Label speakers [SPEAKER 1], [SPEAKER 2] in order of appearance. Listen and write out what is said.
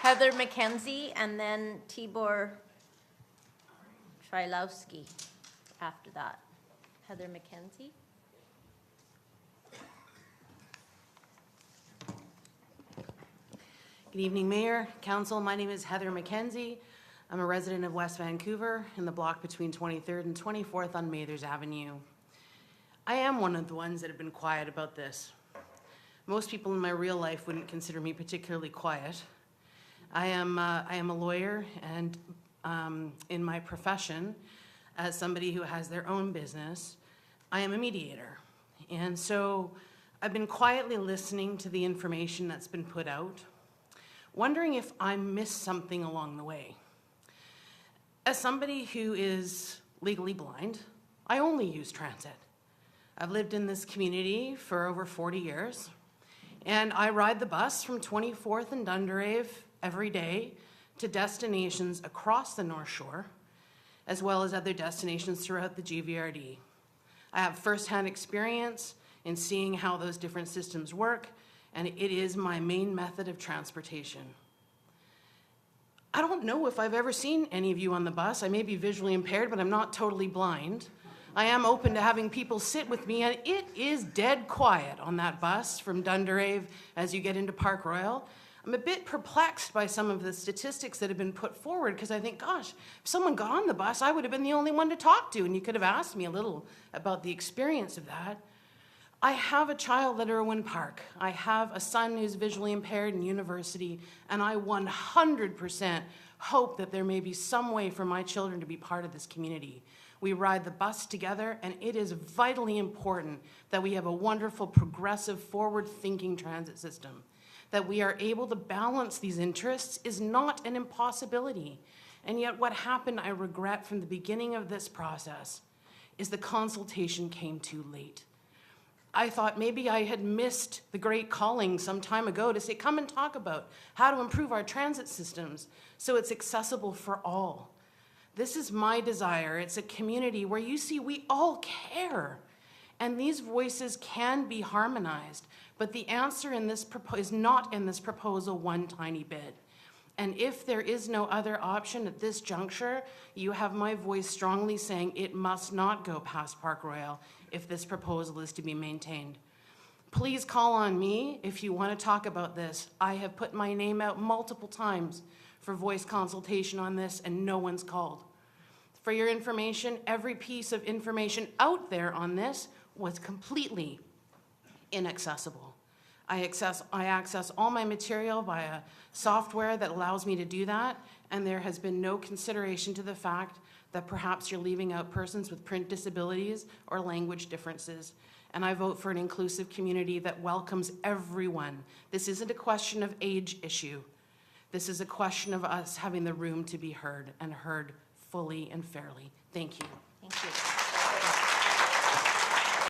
[SPEAKER 1] Heather McKenzie, and then Tibor Trilowski after that. Heather McKenzie.
[SPEAKER 2] Good evening, Mayor, Council. My name is Heather McKenzie. I'm a resident of West Vancouver in the block between 23rd and 24th on Mathers Avenue. I am one of the ones that have been quiet about this. Most people in my real life wouldn't consider me particularly quiet. I am a lawyer, and in my profession, as somebody who has their own business, I am a mediator. And so I've been quietly listening to the information that's been put out, wondering if I missed something along the way. As somebody who is legally blind, I only use transit. I've lived in this community for over 40 years, and I ride the bus from 24th and Dunderave every day to destinations across the North Shore, as well as other destinations throughout the GVRD. I have firsthand experience in seeing how those different systems work, and it is my main method of transportation. I don't know if I've ever seen any of you on the bus. I may be visually impaired, but I'm not totally blind. I am open to having people sit with me, and it is dead quiet on that bus from Dunderave as you get into Park Royal. I'm a bit perplexed by some of the statistics that have been put forward, because I think, gosh, if someone got on the bus, I would have been the only one to talk to, and you could have asked me a little about the experience of that. I have a child at Irwin Park. I have a son who's visually impaired in university, and I 100% hope that there may be some way for my children to be part of this community. We ride the bus together, and it is vitally important that we have a wonderful, progressive, forward-thinking transit system. That we are able to balance these interests is not an impossibility. And yet what happened, I regret, from the beginning of this process is the consultation came too late. I thought maybe I had missed the great calling some time ago to say, come and talk about how to improve our transit systems so it's accessible for all. This is my desire. It's a community where you see we all care, and these voices can be harmonized, but the answer in this is not in this proposal one tiny bit. And if there is no other option at this juncture, you have my voice strongly saying it must not go past Park Royal if this proposal is to be maintained. Please call on me if you want to talk about this. I have put my name out multiple times for voice consultation on this, and no one's called. For your information, every piece of information out there on this was completely inaccessible. I access all my material via software that allows me to do that, and there has been no consideration to the fact that perhaps you're leaving out persons with print disabilities or language differences. And I vote for an inclusive community that welcomes everyone. This isn't a question of age issue. This is a question of us having the room to be heard, and heard fully and fairly. Thank you.
[SPEAKER 1] Thank you.